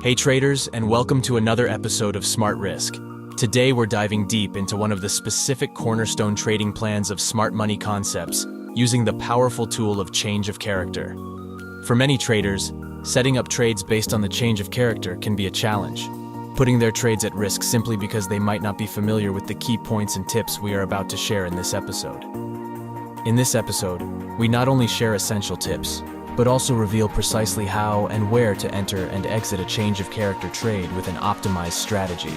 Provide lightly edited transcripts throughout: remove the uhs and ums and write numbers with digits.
Hey traders, and welcome to another episode of Smart Risk. Today we're diving deep into one of the specific cornerstone trading plans of smart money concepts, using the powerful tool of change of character. For many traders, setting up trades based on the change of character can be a challenge, putting their trades at risk simply because they might not be familiar with the key points and tips we are about to share in this episode. In this episode, we not only share essential tips, but also reveal precisely how and where to enter and exit a change of character trade with an optimized strategy.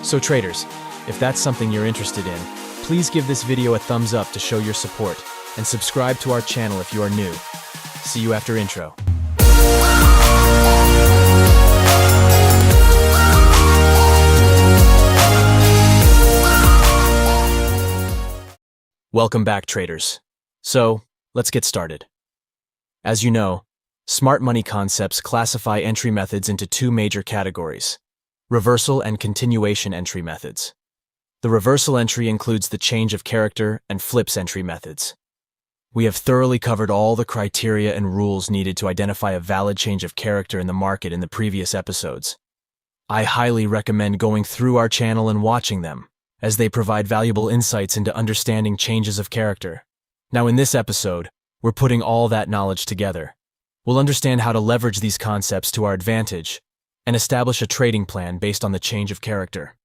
So traders, if that's something you're interested in, please give this video a thumbs up to show your support, and subscribe to our channel if you are new. See you after intro. Welcome back, traders. So, let's get started. As you know, smart money concepts classify entry methods into two major categories: reversal and continuation entry methods. The reversal entry includes the change of character and flips entry methods. We have thoroughly covered all the criteria and rules needed to identify a valid change of character in the market in the previous episodes. I highly recommend going through our channel and watching them, as they provide valuable insights into understanding changes of character. Now in this episode, we're putting all that knowledge together. We'll understand how to leverage these concepts to our advantage and establish a trading plan based on the change of character.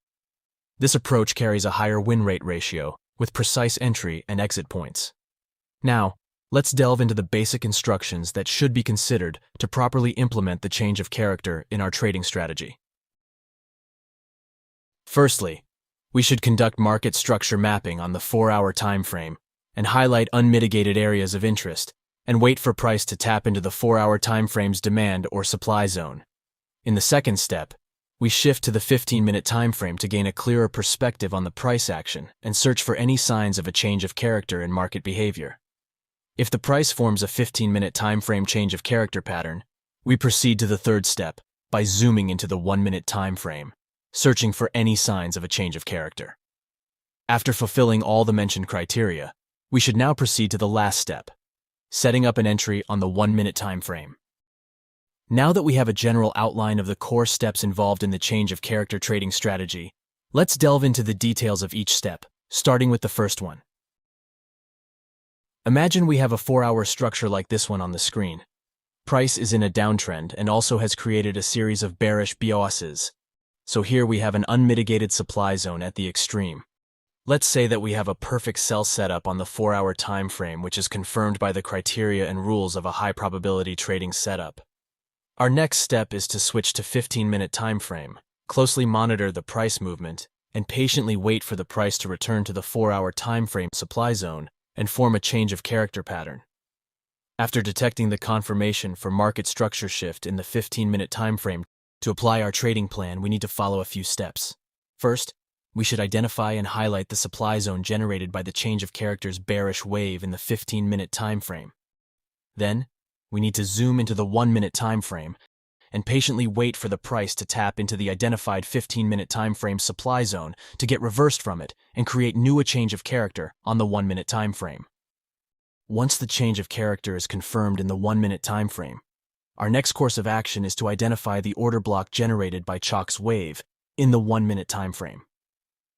This approach carries a higher win rate ratio with precise entry and exit points. Now, let's delve into the basic instructions that should be considered to properly implement the change of character in our trading strategy. Firstly, we should conduct market structure mapping on the 4-hour time frame and highlight unmitigated areas of interest, and wait for price to tap into the 4-hour time frame's demand or supply zone. In the second step, we shift to the 15-minute time frame to gain a clearer perspective on the price action and search for any signs of a change of character in market behavior. If the price forms a 15-minute time frame change of character pattern, we proceed to the third step by zooming into the 1-minute time frame, searching for any signs of a change of character. After fulfilling all the mentioned criteria, we should now proceed to the last step, setting up an entry on the 1-minute time frame. Now that we have a general outline of the core steps involved in the change of character trading strategy, let's delve into the details of each step, starting with the first one. Imagine we have a 4-hour structure like this one on the screen. Price is in a downtrend and also has created a series of bearish BOSs. So here we have an unmitigated supply zone at the extreme. Let's say that we have a perfect sell setup on the 4-hour time frame, which is confirmed by the criteria and rules of a high-probability trading setup. Our next step is to switch to 15-minute time frame, closely monitor the price movement, and patiently wait for the price to return to the 4-hour time frame supply zone and form a change of character pattern. After detecting the confirmation for market structure shift in the 15-minute time frame, to apply our trading plan, we need to follow a few steps. First, we should identify and highlight the supply zone generated by the change of character's bearish wave in the 15-minute time frame. Then, we need to zoom into the 1-minute time frame and patiently wait for the price to tap into the identified 15-minute time frame supply zone to get reversed from it and create a change of character on the 1-minute time frame. Once the change of character is confirmed in the 1-minute time frame, our next course of action is to identify the order block generated by Chalk's wave in the 1-minute time frame.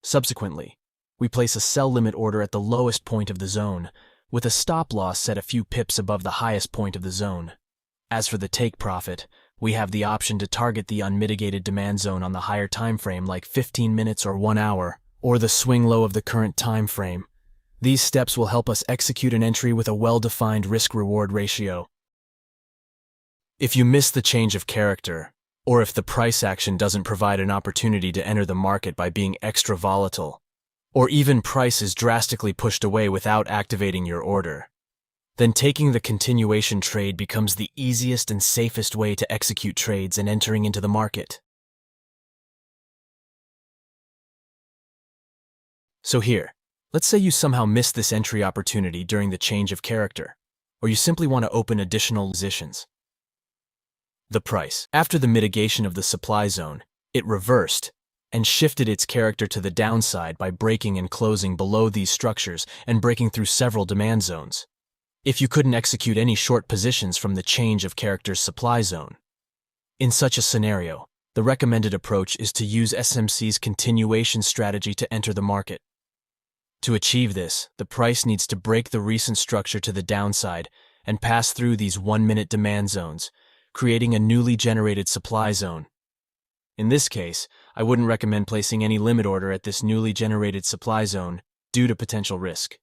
Subsequently, we place a sell limit order at the lowest point of the zone, with a stop loss set a few pips above the highest point of the zone. As for the take profit, we have the option to target the unmitigated demand zone on the higher time frame like 15 minutes or 1 hour, or the swing low of the current time frame. These steps will help us execute an entry with a well-defined risk-reward ratio. If you miss the change of character, or if the price action doesn't provide an opportunity to enter the market by being extra volatile, or even price is drastically pushed away without activating your order, then taking the continuation trade becomes the easiest and safest way to execute trades and entering into the market. So here, let's say you somehow missed this entry opportunity during the change of character, or you simply want to open additional positions. The price, after the mitigation of the supply zone, it reversed and shifted its character to the downside by breaking and closing below these structures and breaking through several demand zones. If you couldn't execute any short positions from the change of character's supply zone. In such a scenario, the recommended approach is to use SMC's continuation strategy to enter the market. To achieve this, the price needs to break the recent structure to the downside and pass through these 1-minute demand zones, creating a newly generated supply zone. In this case, I wouldn't recommend placing any limit order at this newly generated supply zone due to potential risk.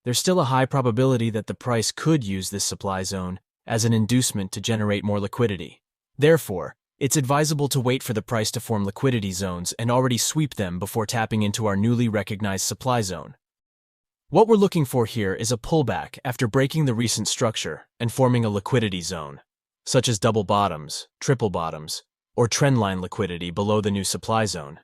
There's still a high probability that the price could use this supply zone as an inducement to generate more liquidity. Therefore, it's advisable to wait for the price to form liquidity zones and already sweep them before tapping into our newly recognized supply zone. What we're looking for here is a pullback after breaking the recent structure and forming a liquidity zone, such as double bottoms, triple bottoms, or trendline liquidity below the new supply zone.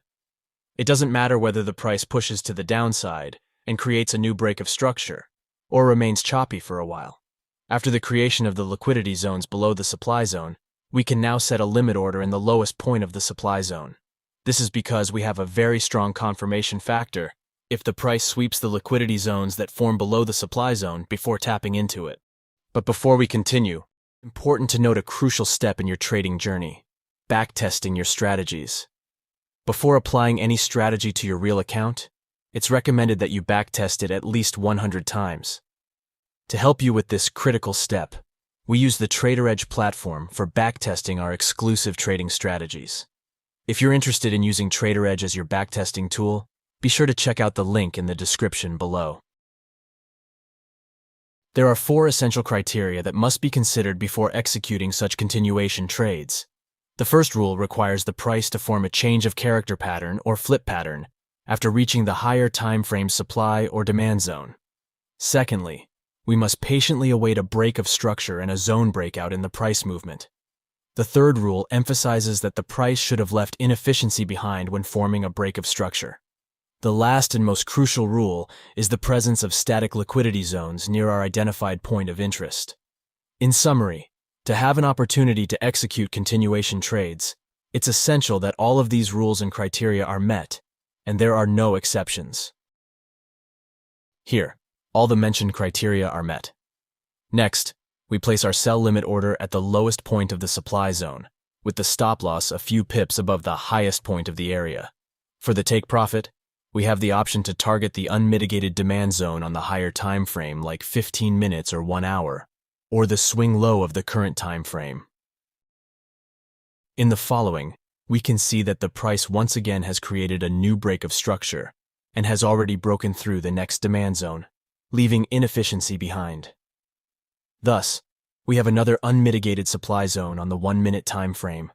It doesn't matter whether the price pushes to the downside and creates a new break of structure, or remains choppy for a while. After the creation of the liquidity zones below the supply zone, we can now set a limit order in the lowest point of the supply zone. This is because we have a very strong confirmation factor if the price sweeps the liquidity zones that form below the supply zone before tapping into it. But before we continue, important to note a crucial step in your trading journey: backtesting your strategies. Before applying any strategy to your real account, it's recommended that you backtest it at least 100 times. To help you with this critical step, we use the TraderEdge platform for backtesting our exclusive trading strategies. If you're interested in using TraderEdge as your backtesting tool, be sure to check out the link in the description below. There are 4 essential criteria that must be considered before executing such continuation trades. The first rule requires the price to form a change of character pattern or flip pattern after reaching the higher time frame supply or demand zone. Secondly, we must patiently await a break of structure and a zone breakout in the price movement. The third rule emphasizes that the price should have left inefficiency behind when forming a break of structure. The last and most crucial rule is the presence of static liquidity zones near our identified point of interest. In summary, to have an opportunity to execute continuation trades, it's essential that all of these rules and criteria are met, and there are no exceptions. Here, all the mentioned criteria are met. Next, we place our sell limit order at the lowest point of the supply zone, with the stop loss a few pips above the highest point of the area. For the take profit, we have the option to target the unmitigated demand zone on the higher time frame like 15 minutes or 1 hour, or the swing low of the current time frame. In the following, we can see that the price once again has created a new break of structure and has already broken through the next demand zone, leaving inefficiency behind. Thus, we have another unmitigated supply zone on the 1-minute time frame.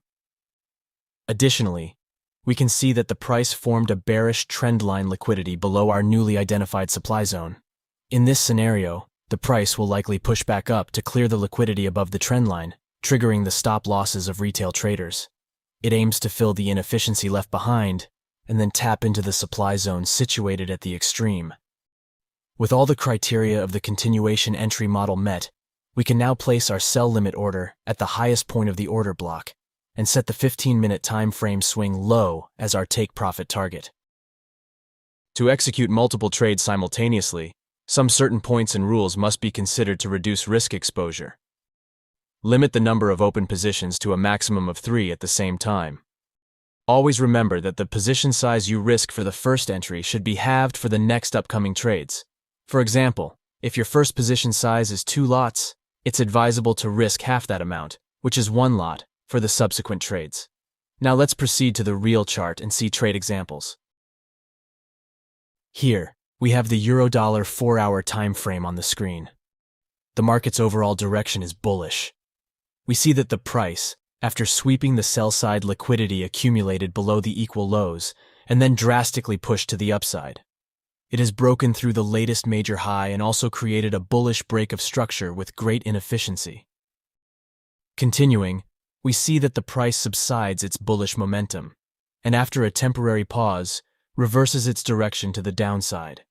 Additionally, we can see that the price formed a bearish trendline liquidity below our newly identified supply zone. In this scenario, the price will likely push back up to clear the liquidity above the trendline, triggering the stop losses of retail traders. It aims to fill the inefficiency left behind and then tap into the supply zone situated at the extreme. With all the criteria of the continuation entry model met, we can now place our sell limit order at the highest point of the order block and set the 15-minute time frame swing low as our take profit target. To execute multiple trades simultaneously, some certain points and rules must be considered to reduce risk exposure. Limit the number of open positions to a maximum of 3 at the same time. Always remember that the position size you risk for the first entry should be halved for the next upcoming trades. For example, if your first position size is 2 lots, it's advisable to risk half that amount, which is 1 lot, for the subsequent trades. Now let's proceed to the real chart and see trade examples. Here, we have the Euro-Dollar 4-hour time frame on the screen. The market's overall direction is bullish. We see that the price, after sweeping the sell-side liquidity accumulated below the equal lows, and then drastically pushed to the upside. It has broken through the latest major high and also created a bullish break of structure with great inefficiency. Continuing, we see that the price subsides its bullish momentum, and after a temporary pause, reverses its direction to the downside.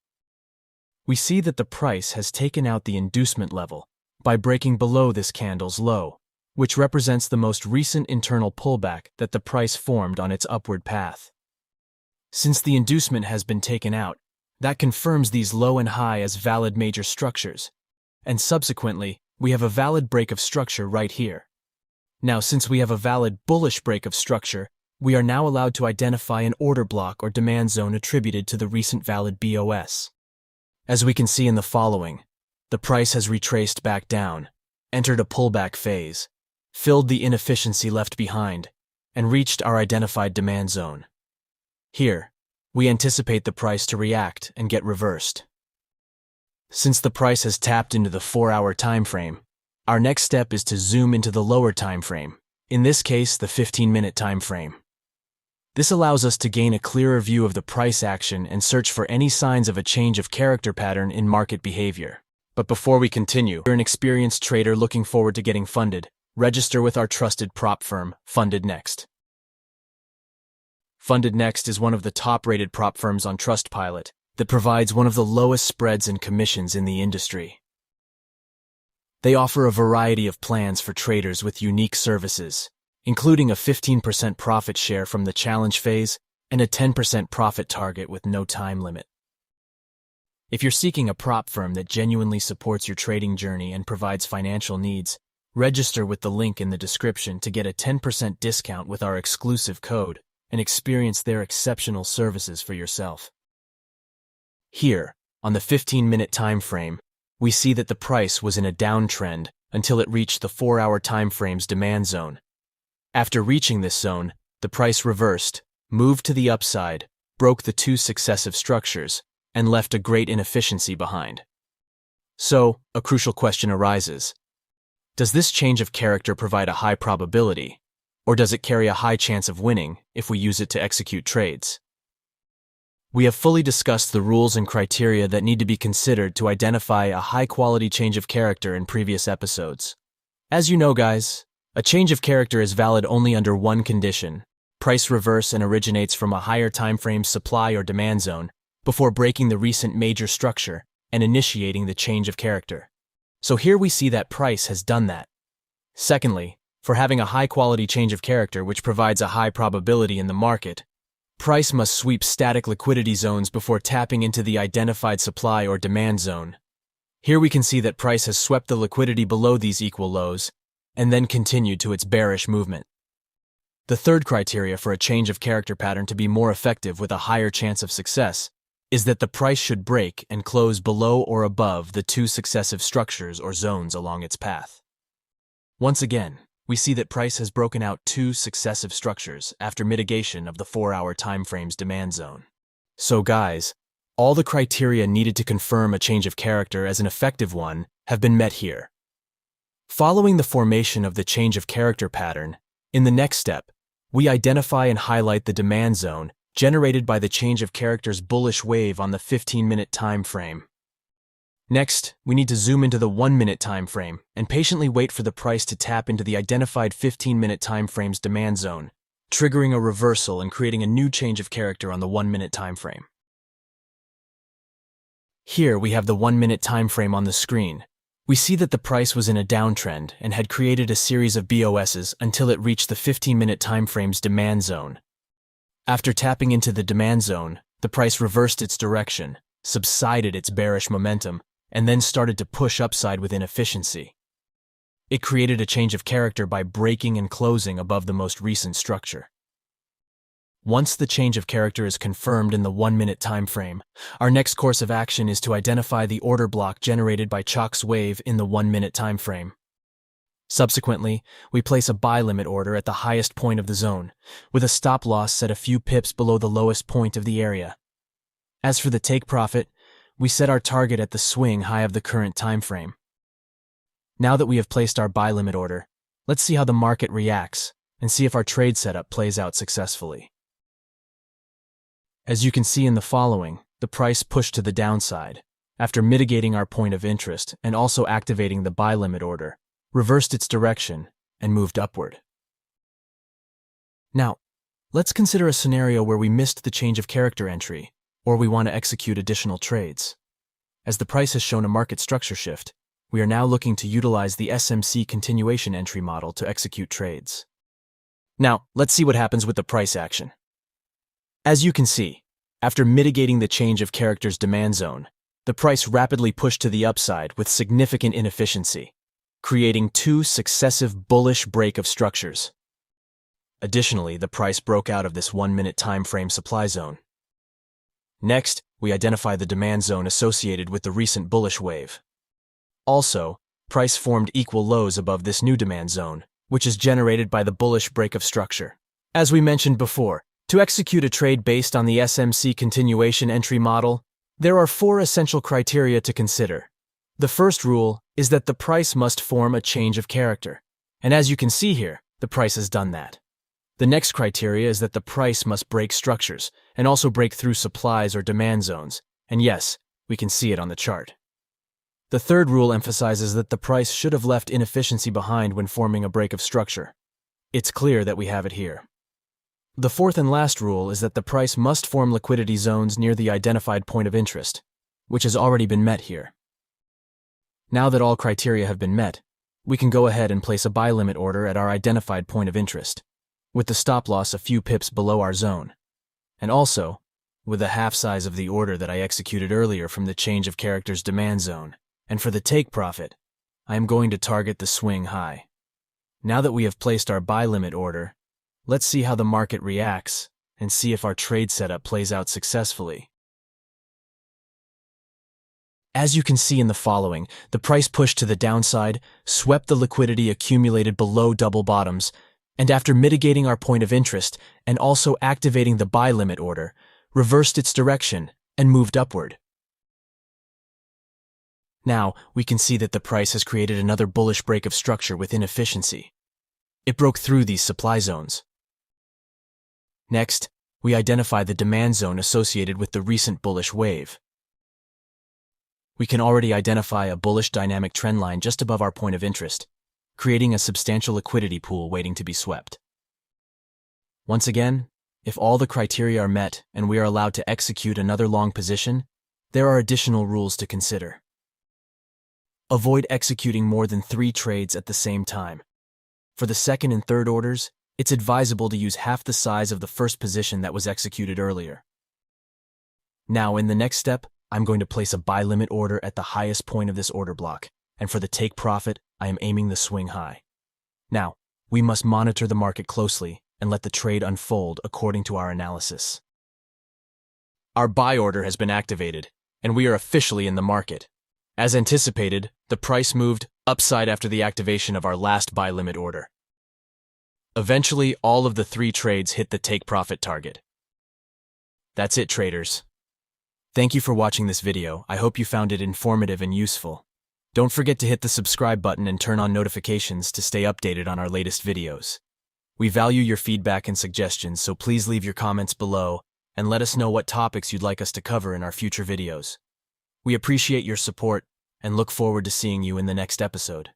We see that the price has taken out the inducement level by breaking below this candle's low, which represents the most recent internal pullback that the price formed on its upward path. Since the inducement has been taken out, that confirms these low and high as valid major structures, and subsequently, we have a valid break of structure right here. Now, since we have a valid bullish break of structure, we are now allowed to identify an order block or demand zone attributed to the recent valid BOS. As we can see in the following, the price has retraced back down, entered a pullback phase, filled the inefficiency left behind, and reached our identified demand zone. Here, we anticipate the price to react and get reversed. Since the price has tapped into the 4-hour time frame, our next step is to zoom into the lower time frame, in this case the 15-minute time frame. This allows us to gain a clearer view of the price action and search for any signs of a change of character pattern in market behavior. But before we continue, if you're an experienced trader looking forward to getting funded, register with our trusted prop firm, Funded Next. Funded Next is one of the top-rated prop firms on Trustpilot that provides one of the lowest spreads and commissions in the industry. They offer a variety of plans for traders with unique services, including a 15% profit share from the challenge phase and a 10% profit target with no time limit. If you're seeking a prop firm that genuinely supports your trading journey and provides financial needs, register with the link in the description to get a 10% discount with our exclusive code and experience their exceptional services for yourself. Here, on the 15-minute time frame, we see that the price was in a downtrend until it reached the 4-hour time frame's demand zone. After reaching this zone, the price reversed, moved to the upside, broke the 2 successive structures, and left a great inefficiency behind. So, a crucial question arises. Does this change of character provide a high probability, or does it carry a high chance of winning if we use it to execute trades? We have fully discussed the rules and criteria that need to be considered to identify a high-quality change of character in previous episodes. As you know, guys, a change of character is valid only under one condition: price reverse and originates from a higher time frame supply or demand zone before breaking the recent major structure and initiating the change of character. So here we see that price has done that. Secondly, for having a high-quality change of character which provides a high probability in the market, price must sweep static liquidity zones before tapping into the identified supply or demand zone. Here we can see that price has swept the liquidity below these equal lows and then continued to its bearish movement. The third criteria for a change of character pattern to be more effective with a higher chance of success is that the price should break and close below or above the 2 successive structures or zones along its path. Once again, we see that price has broken out 2 successive structures after mitigation of the 4-hour time frame's demand zone. So guys, all the criteria needed to confirm a change of character as an effective one have been met here. Following the formation of the change of character pattern, in the next step, we identify and highlight the demand zone generated by the change of character's bullish wave on the 15-minute time frame. Next, we need to zoom into the 1-minute time frame and patiently wait for the price to tap into the identified 15-minute time frame's demand zone, triggering a reversal and creating a new change of character on the 1-minute time frame. Here we have the 1-minute time frame on the screen. We see that the price was in a downtrend and had created a series of BOSs until it reached the 15-minute time frame's demand zone. After tapping into the demand zone, the price reversed its direction, subsided its bearish momentum, and then started to push upside with inefficiency. It created a change of character by breaking and closing above the most recent structure. Once the change of character is confirmed in the 1-minute time frame, our next course of action is to identify the order block generated by Chalk's wave in the 1-minute time frame. Subsequently, we place a buy limit order at the highest point of the zone, with a stop loss set a few pips below the lowest point of the area. As for the take profit, we set our target at the swing high of the current time frame. Now that we have placed our buy limit order, let's see how the market reacts and see if our trade setup plays out successfully. As you can see in the following, the price pushed to the downside, after mitigating our point of interest and also activating the buy limit order, reversed its direction, and moved upward. Now, let's consider a scenario where we missed the change of character entry, or we want to execute additional trades. As the price has shown a market structure shift, we are now looking to utilize the SMC continuation entry model to execute trades. Now, let's see what happens with the price action. As you can see, after mitigating the change of character's demand zone, the price rapidly pushed to the upside with significant inefficiency, creating 2 successive bullish break of structures. Additionally, the price broke out of this 1-minute time frame supply zone. Next, we identify the demand zone associated with the recent bullish wave. Also, price formed equal lows above this new demand zone, which is generated by the bullish break of structure. As we mentioned before, to execute a trade based on the SMC continuation entry model, there are 4 essential criteria to consider. The first rule is that the price must form a change of character. And as you can see here, the price has done that. The next criteria is that the price must break structures and also break through supplies or demand zones. And yes, we can see it on the chart. The third rule emphasizes that the price should have left inefficiency behind when forming a break of structure. It's clear that we have it here. The fourth and last rule is that the price must form liquidity zones near the identified point of interest, which has already been met here. Now that all criteria have been met, we can go ahead and place a buy limit order at our identified point of interest, with the stop loss a few pips below our zone, and also with the half size of the order that I executed earlier from the change of characters demand zone. And for the take profit, I am going to target the swing high. Now that we have placed our buy limit order, let's see how the market reacts and see if our trade setup plays out successfully. As you can see in the following, the price pushed to the downside, swept the liquidity accumulated below double bottoms, and after mitigating our point of interest and also activating the buy limit order, reversed its direction and moved upward. Now, we can see that the price has created another bullish break of structure with inefficiency. It broke through these supply zones. Next, we identify the demand zone associated with the recent bullish wave. We can already identify a bullish dynamic trend line just above our point of interest, creating a substantial liquidity pool waiting to be swept. Once again, if all the criteria are met and we are allowed to execute another long position, there are additional rules to consider. Avoid executing more than 3 trades at the same time. For the second and third orders, it's advisable to use half the size of the first position that was executed earlier. Now, in the next step, I'm going to place a buy limit order at the highest point of this order block, and for the take profit, I am aiming the swing high. Now, we must monitor the market closely and let the trade unfold according to our analysis. Our buy order has been activated, and we are officially in the market. As anticipated, the price moved upside after the activation of our last buy limit order. Eventually, all of the 3 trades hit the take profit target. That's it, traders. Thank you for watching this video. I hope you found it informative and useful. Don't forget to hit the subscribe button and turn on notifications to stay updated on our latest videos. We value your feedback and suggestions, so please leave your comments below and let us know what topics you'd like us to cover in our future videos. We appreciate your support and look forward to seeing you in the next episode.